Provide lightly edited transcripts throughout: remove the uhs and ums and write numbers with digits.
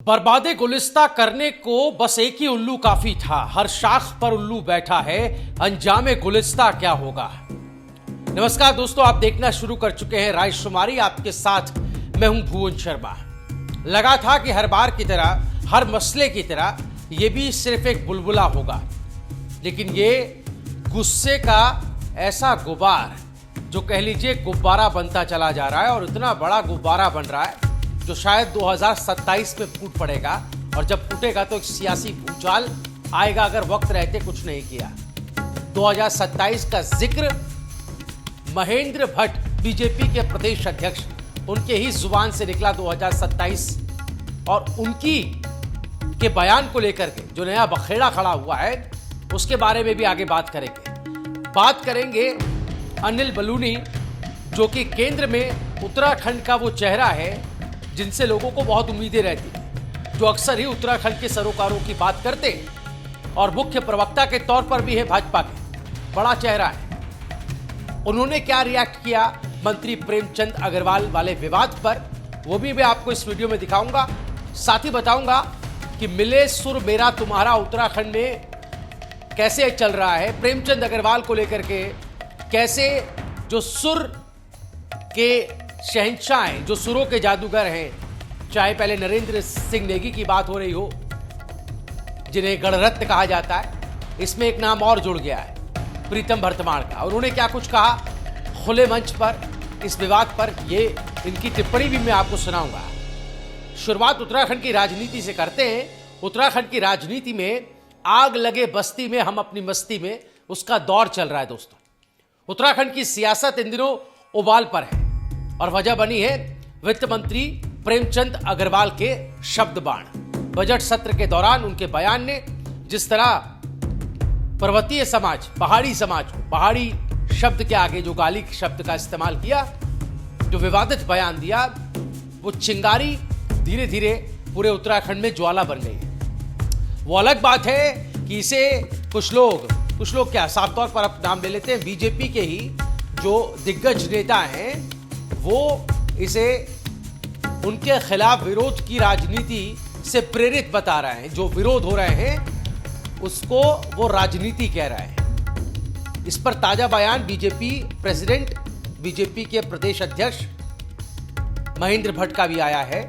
बर्बादे गुलिस्ता करने को बस एक ही उल्लू काफी था। हर शाख पर उल्लू बैठा है, अंजामे गुलिस्ता क्या होगा। नमस्कार दोस्तों, आप देखना शुरू कर चुके हैं रायशुमारी। आपके साथ मैं हूं भुवन शर्मा। लगा था कि हर बार की तरह, हर मसले की तरह यह भी सिर्फ एक बुलबुला होगा, लेकिन ये गुस्से का ऐसा गुब्बार जो कह लीजिए गुब्बारा बनता चला जा रहा है और इतना बड़ा गुब्बारा बन रहा है जो शायद 2027 में फूट पड़ेगा। और जब फूटेगा तो एक सियासी भूचाल आएगा अगर वक्त रहते कुछ नहीं किया। 2027 का जिक्र महेंद्र भट्ट, बीजेपी के प्रदेश अध्यक्ष, उनके ही जुबान से निकला 2027, और उनकी के बयान को लेकर के जो नया बखेड़ा खड़ा हुआ है उसके बारे में भी आगे बात करेंगे। अनिल बलूनी, जो कि केंद्र में उत्तराखंड का वो चेहरा है जिनसे लोगों को बहुत उम्मीदें रहती हैं, जो अक्सर ही उत्तराखंड के सरोकारों की बात करते हैं और मुख्य प्रवक्ता के तौर पर भी है भाजपा के, बड़ा चेहरा है। उन्होंने क्या रिएक्ट किया मंत्री प्रेमचंद अग्रवाल वाले विवाद पर, वो भी मैं आपको इस वीडियो में दिखाऊंगा। साथ ही बताऊंगा कि मिले सुर मेरा तुम्हारा उत्तराखंड में कैसे चल रहा है, प्रेमचंद अग्रवाल को लेकर के कैसे जो सुर के शहंशाह हैं, जो सुरों के जादूगर हैं, चाहे पहले नरेंद्र सिंह नेगी की बात हो रही हो जिन्हें गणरत्न कहा जाता है, इसमें एक नाम और जुड़ गया है, प्रीतम भरतमाण का। उन्होंने क्या कुछ कहा खुले मंच पर इस विवाद पर, ये इनकी टिप्पणी भी मैं आपको सुनाऊंगा। शुरुआत उत्तराखंड की राजनीति से करते हैं। उत्तराखंड की राजनीति में आग लगे बस्ती में हम अपनी मस्ती में, उसका दौर चल रहा है दोस्तों। उत्तराखंड की सियासत इन दिनों उबाल पर है और वजह बनी है वित्त मंत्री प्रेमचंद अग्रवाल के शब्द बाण। बजट सत्र के दौरान उनके बयान ने जिस तरह पर्वतीय समाज, पहाड़ी समाज, पहाड़ी शब्द के आगे जो गाली शब्द का इस्तेमाल किया, जो विवादित बयान दिया, वो चिंगारी धीरे धीरे पूरे उत्तराखंड में ज्वाला बन गई है। वो अलग बात है कि इसे कुछ लोग क्या साफ तौर पर अब नाम ले लेते हैं, बीजेपी के ही जो दिग्गज नेता हैं, वो इसे उनके खिलाफ विरोध की राजनीति से प्रेरित बता रहे हैं। जो विरोध हो रहे हैं उसको वो राजनीति कह रहे हैं। इस पर ताजा बयान बीजेपी प्रेसिडेंट, बीजेपी के प्रदेश अध्यक्ष महेंद्र भट्ट का भी आया है।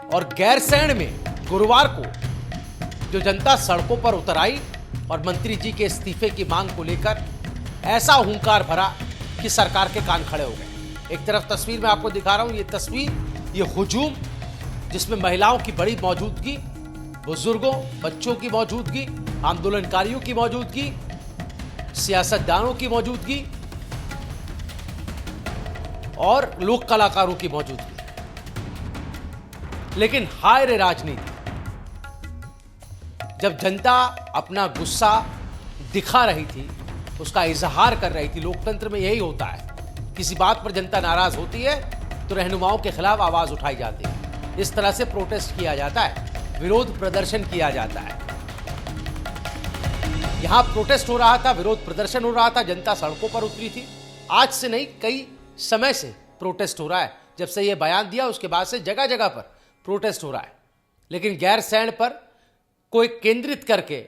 और गैरसैंण में गुरुवार को जो जनता सड़कों पर उतर आई और मंत्री जी के इस्तीफे की मांग को लेकर ऐसा हुंकार भरा कि सरकार के कान खड़े हो गए। एक तरफ तस्वीर मैं आपको दिखा रहा हूं, ये तस्वीर, ये हुजूम जिसमें महिलाओं की बड़ी मौजूदगी, बुजुर्गों, बच्चों की मौजूदगी, आंदोलनकारियों की मौजूदगी, सियासतदानों की मौजूदगी और लोक कलाकारों की मौजूदगी। लेकिन हाय रे राजनीति, जब जनता अपना गुस्सा दिखा रही थी, उसका इजहार कर रही थी, लोकतंत्र में यही होता है, किसी बात पर जनता नाराज होती है तो रहनुमाओं के खिलाफ आवाज उठाई जाती है, इस तरह से प्रोटेस्ट किया जाता है, विरोध प्रदर्शन किया जाता है। यहां प्रोटेस्ट हो रहा था, विरोध प्रदर्शन हो रहा था, जनता सड़कों पर उतरी थी। आज से नहीं, कई समय से प्रोटेस्ट हो रहा है। जब से यह बयान दिया उसके बाद से जगह जगह पर प्रोटेस्ट हो रहा है। लेकिन गैरसैंण पर कोई केंद्रित करके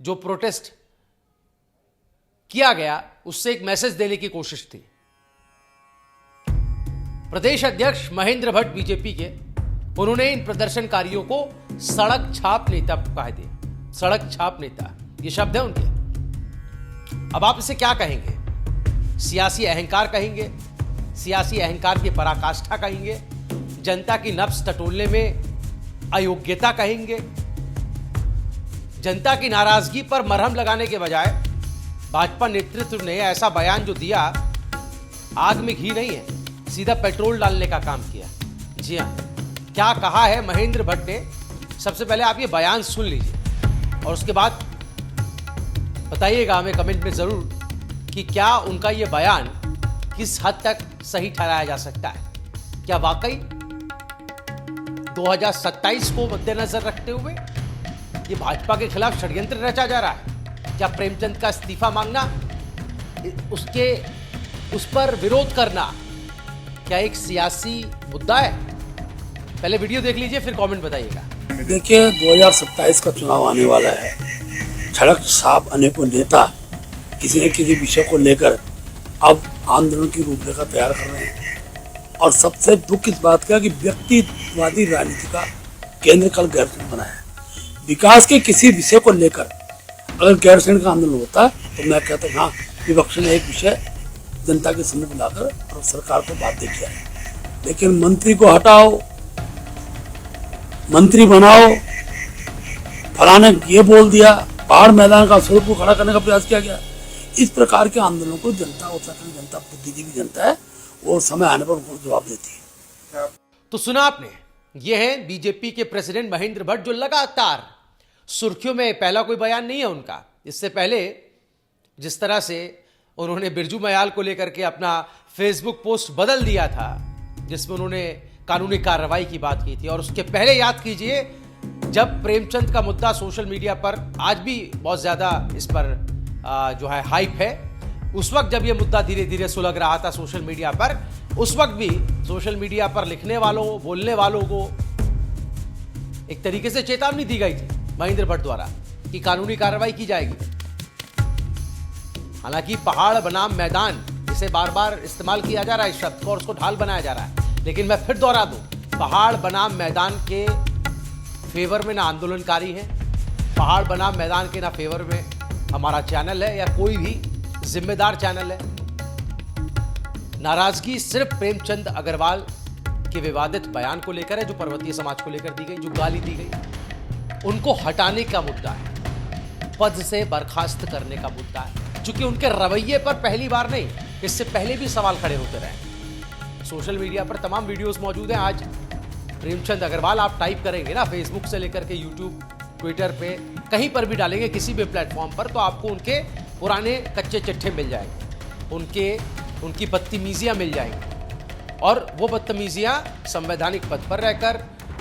जो प्रोटेस्ट किया गया, उससे एक मैसेज देने की कोशिश थी। प्रदेश अध्यक्ष महेंद्र भट्ट बीजेपी के, उन्होंने इन प्रदर्शनकारियों को सड़क छाप नेता कहा दिया। सड़क छाप नेता, ये शब्द है उनके। अब आप इसे क्या कहेंगे? सियासी अहंकार कहेंगे, सियासी अहंकार की पराकाष्ठा कहेंगे, जनता की नब्ज टटोलने में अयोग्यता कहेंगे, जनता की नाराजगी पर मरहम लगाने के बजाय भाजपा नेतृत्व ने ऐसा बयान जो दिया, आग में घी नहीं है, सीधा पेट्रोल डालने का काम किया। जी हां, क्या कहा है महेंद्र भट्ट ने, सबसे पहले आप ये बयान सुन लीजिए और उसके बाद बताइएगा हमें कमेंट में जरूर कि क्या उनका ये बयान किस हद तक सही ठहराया जा सकता है। क्या वाकई 2027 को मद्देनजर रखते हुए ये भाजपा के खिलाफ षड्यंत्र रचा जा रहा है? क्या प्रेमचंद का इस्तीफा मांगना, उस पर विरोध करना, क्या एक सियासी मुद्दा है? पहले वीडियो देख लीजिए, फिर कमेंट बताइएगा। देखिए 2027 का चुनाव आने वाला है। सड़क साफ अनेकों नेता किसी न किसी विषय को लेकर अब आंदोलन की रूपरेखा तैयार कर रहे हैं और सबसे दुख इस बात का कि व्यक्तिवादी राजनीति का केंद्र कल गैरसैंण बना है। विकास के किसी विषय को लेकर अगर गैरसैंण का आंदोलन होता है तो मैं कहता हूँ हाँ, विपक्ष ने एक विषय जनता के सामने बुलाकर और सरकार को बाध्य किया है, लेकिन मंत्री को हटाओ, मंत्री बनाओ, फलाने ये बोल दिया, पहाड़ मैदान का स्वरूप को खड़ा करने का प्रयास किया गया। इस प्रकार के आंदोलनों को जनता, उत्तराखंड जनता बुद्धिजीवी जनता है, वो समय आने पर उनको जवाब देती है। तो सुना आपने, ये है बीजेपी के प्रेसिडेंट महेंद्र भट्ट, जो लगातार सुर्खियों में, पहला कोई बयान नहीं है उनका। इससे पहले जिस तरह से उन्होंने बिरजू मयाल को लेकर के अपना फेसबुक पोस्ट बदल दिया था, जिसमें उन्होंने कानूनी कार्रवाई की बात की थी, और उसके पहले याद कीजिए जब प्रेमचंद का मुद्दा सोशल मीडिया पर आज भी बहुत ज्यादा इस पर जो है हाइप है, उस वक्त जब यह मुद्दा धीरे धीरे सुलग रहा था सोशल मीडिया पर, उस वक्त भी सोशल मीडिया पर लिखने वालों, बोलने वालों को एक तरीके से चेतावनी दी गई थी महेंद्र भट्ट द्वारा कि कानूनी कार्रवाई की जाएगी। हालांकि पहाड़ बनाम मैदान, इसे बार बार इस्तेमाल किया जा रहा है इस शब्द को और उसको ढाल बनाया जा रहा है, लेकिन मैं फिर दोहरा दूं, पहाड़ बनाम मैदान के फेवर में ना आंदोलनकारी है, पहाड़ बनाम मैदान के ना फेवर में हमारा चैनल है या कोई भी जिम्मेदार चैनल है। नाराजगी सिर्फ प्रेमचंद अग्रवाल के विवादित बयान को लेकर है, जो पर्वतीय समाज को लेकर दी गई, जो गाली दी गई, उनको हटाने का मुद्दा है, पद से बर्खास्त करने का मुद्दा है। चूंकि उनके रवैये पर पहली बार नहीं, इससे पहले भी सवाल खड़े होते रहे। सोशल मीडिया पर तमाम वीडियोस मौजूद हैं। आज प्रेमचंद अग्रवाल आप टाइप करेंगे ना, फेसबुक से लेकर के यूट्यूब, ट्विटर पे, कहीं पर भी डालेंगे, किसी भी प्लेटफॉर्म पर, तो आपको उनके पुराने कच्चे चिट्ठे मिल जाएंगे, उनकी बदतमीजियां मिल जाएंगी, और वो बदतमीजियां संवैधानिक पद पर रहकर,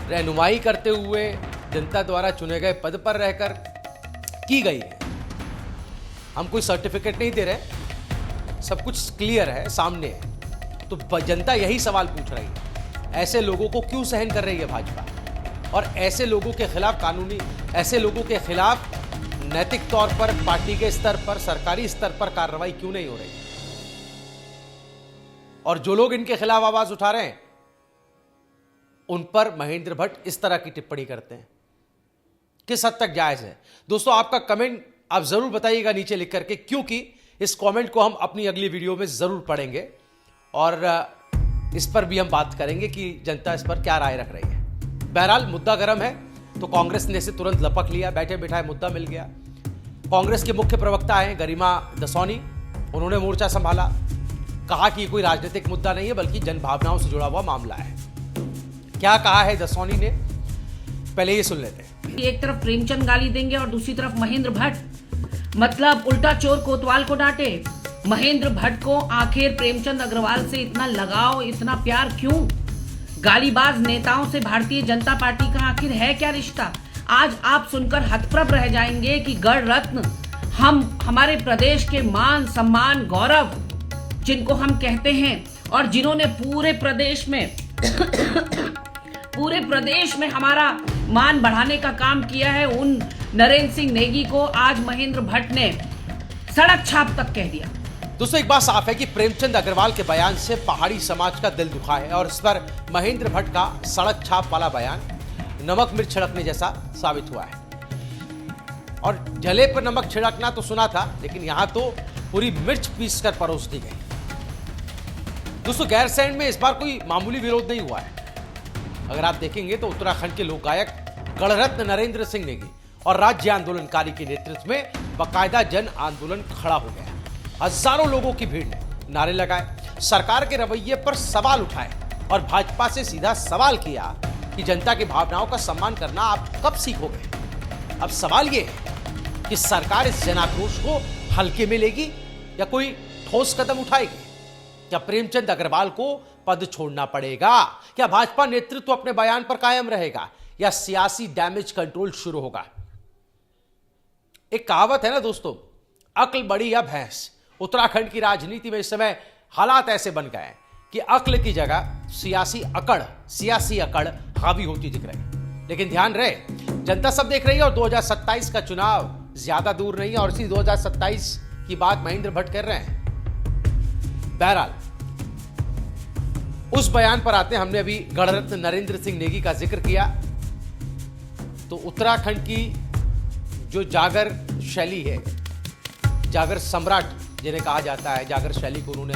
रहनुमाई करते हुए, जनता द्वारा चुने गए पद पर रहकर की गई है। हम कोई सर्टिफिकेट नहीं दे रहे, सब कुछ क्लियर है, सामने है। तो जनता यही सवाल पूछ रही है, ऐसे लोगों को क्यों सहन कर रही है भाजपा, और ऐसे लोगों के खिलाफ ऐसे लोगों के खिलाफ नैतिक तौर पर, पार्टी के स्तर पर, सरकारी स्तर पर कार्रवाई क्यों नहीं हो रही, और जो लोग इनके खिलाफ आवाज उठा रहे हैं उन पर महेंद्र भट्ट इस तरह की टिप्पणी करते हैं। किस हद तक जायज है? दोस्तों, आपका कमेंट आप जरूर बताइएगा नीचे लिख करके, क्योंकि इस कमेंट को हम अपनी अगली वीडियो में जरूर पढ़ेंगे और इस पर भी हम बात करेंगे कि जनता इस पर क्या राय रख रही है। बहरहाल मुद्दा गर्म है, तो कांग्रेस ने इसे तुरंत लपक लिया, बैठे बैठाए मुद्दा मिल गया। कांग्रेस के मुख्य प्रवक्ता हैं गरिमा दसौनी, उन्होंने मोर्चा संभाला, कहा कि कोई राजनीतिक मुद्दा नहीं है बल्कि जनभावनाओं से जुड़ा हुआ मामला है। क्या कहा है दसौनी ने, पहले ये सुन लेते हैं। एक तरफ प्रेमचंद गाली देंगे और दूसरी तरफ महेंद्र भट्ट, मतलब उल्टा चोर कोतवाल को डांटे। महेंद्र भट्ट को आखिर प्रेमचंद अग्रवाल से इतना लगाव, इतना प्यार क्यों? गालीबाज नेताओं से भारतीय जनता पार्टी का आखिर है क्या रिश्ता? आज आप सुनकर हतप्रभ रह जाएंगे कि गढ़ रत्न, हमारे प्रदेश के मान, सम्मान, गौरव, जिनको हम कहते हैं और जिन्होंने पूरे प्रदेश में हमारा मान बढ़ाने का काम किया है, उन नरेंद्र सिंह नेगी को आज महेंद्र भट्ट ने सड़क छाप तक कह दिया। दोस्तों, एक बात साफ है कि प्रेमचंद अग्रवाल के बयान से पहाड़ी समाज का दिल दुखा है और इस पर महेंद्र भट्ट का सड़क छाप वाला बयान नमक मिर्च छिड़कने जैसा साबित हुआ है। और जले पर नमक छिड़कना तो सुना था, लेकिन यहां तो पूरी मिर्च पीस कर परोस दी गई। दोस्तों, गैरसैंण में इस बार कोई मामूली विरोध नहीं हुआ है। अगर आप देखेंगे तो उत्तराखंड के लोक गायक गणरत्न नरेंद्र सिंह नेगी और राज्य आंदोलनकारी के नेतृत्व में बाकायदा जन आंदोलन खड़ा हो गया। हजारों लोगों की भीड़ ने नारे लगाए, सरकार के रवैये पर सवाल उठाए और भाजपा से सीधा सवाल किया कि जनता की भावनाओं का सम्मान करना आप कब सीखोगे। अब सवाल ये है कि सरकार इस जनाक्रोश को हल्के में लेगी या कोई ठोस कदम उठाएगी। क्या प्रेमचंद अग्रवाल को पद छोड़ना पड़ेगा? क्या भाजपा नेतृत्व अपने बयान पर कायम रहेगा या सियासी डैमेज कंट्रोल शुरू होगा? एक कहावत है ना दोस्तों, अक्ल बड़ी या भैंस। उत्तराखंड की राजनीति में इस समय हालात ऐसे बन गए हैं कि अक्ल की जगह सियासी अकड़ हावी होती दिख रही। लेकिन ध्यान रहे, जनता सब देख रही है और 2027 का चुनाव ज्यादा दूर नहीं है और इसी 2027 की बात महेंद्र भट्ट कर रहे हैं। बहरहाल उस बयान पर आते हैं। हमने अभी गणरत्न नरेंद्र सिंह नेगी का जिक्र किया, तो उत्तराखंड की जो जागर शैली है, जागर सम्राट जिन्हें कहा जाता है, जागर शैली को उन्होंने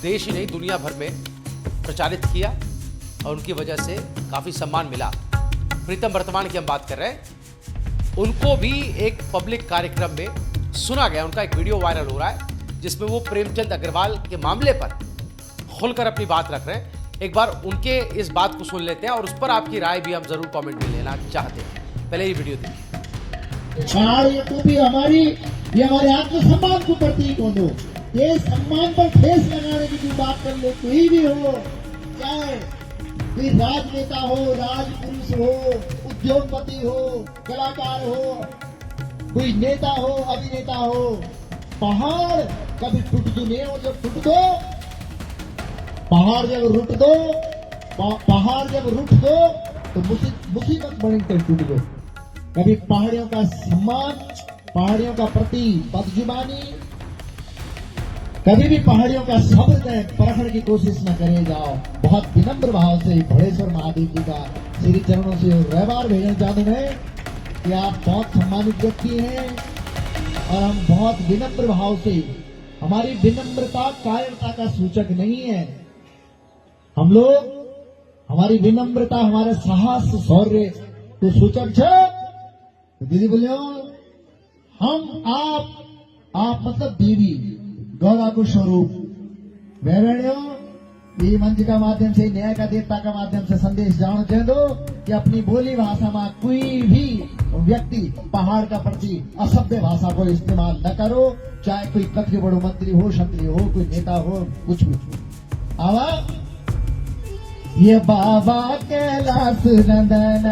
देश ही नहीं दुनिया भर में प्रचारित किया और उनकी वजह से काफी सम्मान मिला। प्रीतम वर्तमान की हम बात कर रहे हैं, उनको भी एक पब्लिक कार्यक्रम में सुना गया। उनका एक वीडियो वायरल हो रहा है जिसमें वो प्रेमचंद अग्रवाल के मामले पर खुलकर अपनी बात रख रहे हैं। एक बार उनके इस बात को सुन लेते हैं और उस पर आपकी राय भी हम जरूर कमेंट में लेना चाहते हैं। पहले ये वीडियो देखिए। पहाड़ियों को भी ये हमारे आत्मसम्मान को प्रतीक हो दो। ये सम्मान पर ठेस लगाने की जो बात कर लो, कोई भी हो, चाहे कोई राजनेता हो, राजपुरुष हो, उद्योगपति हो, कलाकार हो, कोई नेता हो, अभिनेता हो, पहाड़ कभी टूट नहीं हो। जब टूट दो, पहाड़ जब रुट दो, पहाड़ जब रुट दो तो मुसीबत बड़ी कर टूट दो। कभी पहाड़ियों का सम्मान, पहाड़ियों का प्रति बदजुबानी, कभी भी पहाड़ियों का शब्द परखने की कोशिश न करे जाओ। बहुत विनम्र भाव से भोलेश्वर महादेव जी का श्री चरणों से व्यवहार भेजना चाहते हैं कि आप बहुत सम्मानित व्यक्ति हैं और हम बहुत विनम्र भाव से, हमारी विनम्रता कायरता का सूचक नहीं है। हम लोग, हमारी विनम्रता हमारे साहस शौर्य तो सूचक है। दीदी बोलियो, हम आप मतलब देवी गौरा को स्वरूप बहनियों, ये मंच का माध्यम से, न्याय का देवता का माध्यम से संदेश जानो चाह दो कि अपनी बोली भाषा में कोई भी व्यक्ति पहाड़ का प्रति असभ्य भाषा को इस्तेमाल न करो। चाहे कोई कद के बड़ो मंत्री हो, क्षत्रिय हो, कोई नेता हो, कुछ भी हो। आवा ये बाबा कैलाश नंदन,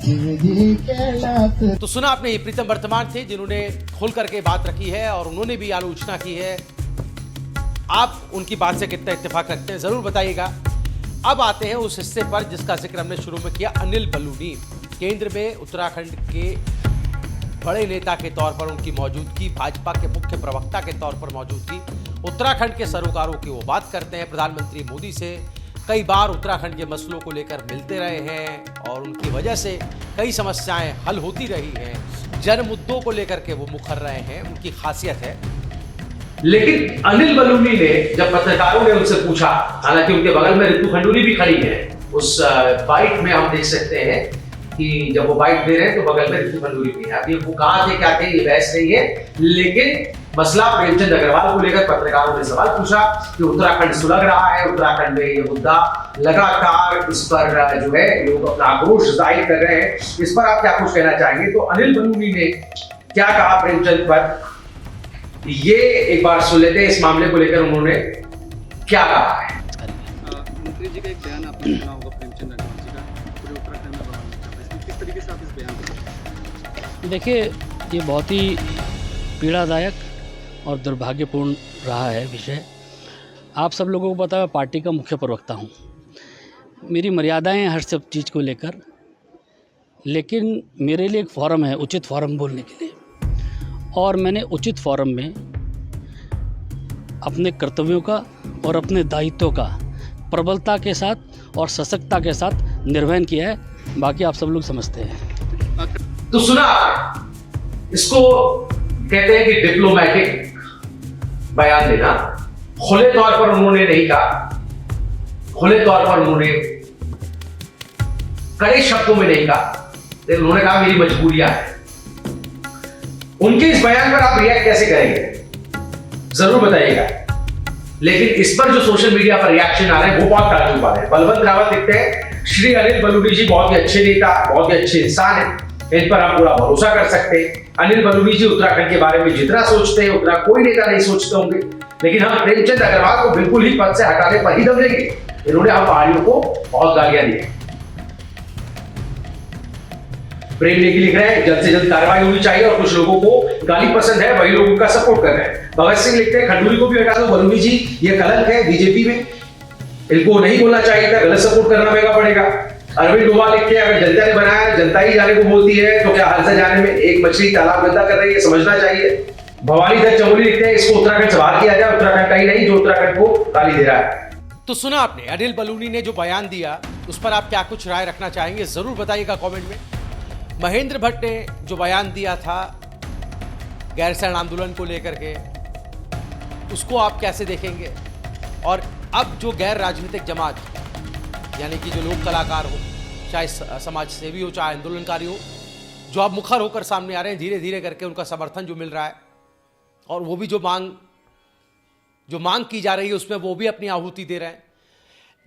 शिव जी कैलाश। तो सुना आपने, ये प्रीतम वर्तमान थे जिन्होंने खुल करके बात रखी है और उन्होंने भी आलोचना की है। आप उनकी बात से कितना इत्तेफाक रखते हैं जरूर बताइएगा। अब आते हैं उस हिस्से पर जिसका जिक्र हमने शुरू में किया। अनिल बलूनी केंद्र में उत्तराखंड के बड़े नेता के तौर पर उनकी मौजूदगी, भाजपा के मुख्य प्रवक्ता के तौर पर मौजूदगी, उत्तराखंड के सरोकारों की वो बात करते हैं। प्रधानमंत्री मोदी से कई बार उत्तराखंड के मसलों को लेकर मिलते रहे हैं और उनकी वजह से कई समस्याएं हल होती रही हैं। जन मुद्दों को लेकर के वो मुखर रहे हैं, उनकी खासियत है। लेकिन अनिल बलूनी ने जब पत्रकारों ने उनसे पूछा, हालांकि उनके बगल में रितु खंडूरी भी खड़ी है, उस बाइट में हम देख सकते हैं कि जब वो बाइट दे रहे हैं तो बगल में रितु खंडूरी भी है। अभी वो कहाँ थे क्या थे ये बहस नहीं है, लेकिन मसला प्रेमचंद अग्रवाल को लेकर पत्रकारों ने सवाल पूछा कि उत्तराखंड सुलग रहा है, उत्तराखंड में ये मुद्दा लगातार इस पर जो है लोग अपना आक्रोश जाहिर कर रहे हैं। इस पर आप क्या कुछ कहना चाहेंगे? तो अनिल बलूनी ने क्या कहा प्रेमचंद पर, ये एक बार सुन लेते हैं। इस मामले को लेकर उन्होंने क्या कहा है। मंत्री जी का एक बयान आपने सुना होगा, प्रेमचंद अग्रवाल जी का, पूरे उत्तराखंड में बवाल। किस तरीके से आप इस बयान को? देखिए, ये बहुत ही पीड़ादायक और दुर्भाग्यपूर्ण रहा है विषय। आप सब लोगों को पता है, पार्टी का मुख्य प्रवक्ता हूँ, मेरी मर्यादाएं हैं हर सब चीज़ को लेकर, लेकिन मेरे लिए एक फोरम है, उचित फोरम बोलने के लिए, और मैंने उचित फोरम में अपने कर्तव्यों का और अपने दायित्वों का प्रबलता के साथ और सशक्तता के साथ निर्वहन किया है। बाकी आप सब लोग समझते हैं। तो सुना, इसको कहते हैं कि डिप्लोमेटिक बयान देना। खुले तौर पर उन्होंने नहीं कहा, खुले तौर पर उन्होंने कड़े शब्दों में नहीं कहा, लेकिन उन्होंने कहा मेरी मजबूरियां हैं। उनके इस बयान पर आप रिएक्ट कैसे करेंगे जरूर बताइएगा। लेकिन इस पर जो सोशल मीडिया पर रिएक्शन आ रहे हैं वो बहुत ताज्जुब वाले हैं। बलवंत रावत लिखते हैं, श्री अनिल बलूनी जी बहुत ही अच्छे नेता, बहुत ही अच्छे इंसान हैं, इन पर हम पूरा भरोसा कर सकते हैं। अनिल बलूनी जी उत्तराखंड के बारे में जितना सोचते हैं उतना कोई नेता नहीं सोचते होंगे, लेकिन हम प्रेमचंद अग्रवाल को बिल्कुल ही पद से हटाने पर ही दम लेंगे। इन्होंने हम पहाड़ियों को बहुत गालियां दी। प्रेम नेगी लिख रहे हैं जल्द से जल्द कार्रवाई होनी चाहिए और कुछ लोगों को गाली पसंद है, वही लोग उनका सपोर्ट कर रहे हैं। भगत सिंह लिखते हैं खंडूरी को भी हटा दो, बलूनी जी ये कलंक है बीजेपी में, इनको नहीं बोलना चाहिए था, गलत सपोर्ट करना महंगा पड़ेगा। अरविंद डोभाल लिखते हैं, अगर जनता ने बनाया, जनता ही जाने को बोलती है, तो क्या हादसा जाने में एक मछली तालाब गंदा कर रही है, समझना चाहिए। भवानी दत्त चमोली लिखते हैं, इसको उत्तराखंड से बाहर किया जाए, उत्तराखंड का ही नहीं जो उत्तराखंड को गाली दे रहा है। तो सुना आपने अनिल बलूनी ने जो बयान दिया, उस पर आप क्या कुछ राय रखना चाहेंगे जरूर बताइएगा कमेंट में। महेंद्र भट्ट ने जो बयान दिया था गैरसैंण आंदोलन को लेकर के, उसको आप कैसे देखेंगे? और अब जो गैर राजनीतिक जमात यानी कि जो लोक कलाकार हो, चाहे समाज सेवी हो, चाहे आंदोलनकारी हो, जो अब मुखर होकर सामने आ रहे हैं, धीरे धीरे करके उनका समर्थन जो मिल रहा है, और वो भी जो मांग की जा रही है उसमें वो भी अपनी आहुति दे रहे हैं।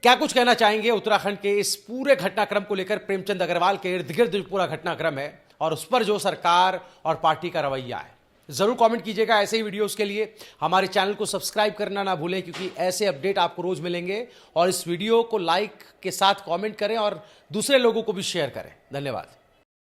क्या कुछ कहना चाहेंगे उत्तराखंड के इस पूरे घटनाक्रम को लेकर? प्रेमचंद अग्रवाल के इर्द गिर्द जो पूरा घटनाक्रम है और उस पर जो सरकार और पार्टी का रवैया है, जरूर कमेंट कीजिएगा। ऐसे ही वीडियोस के लिए हमारे चैनल को सब्सक्राइब करना ना भूलें, क्योंकि ऐसे अपडेट आपको रोज मिलेंगे। और इस वीडियो को लाइक के साथ कमेंट करें और दूसरे लोगों को भी शेयर करें। धन्यवाद।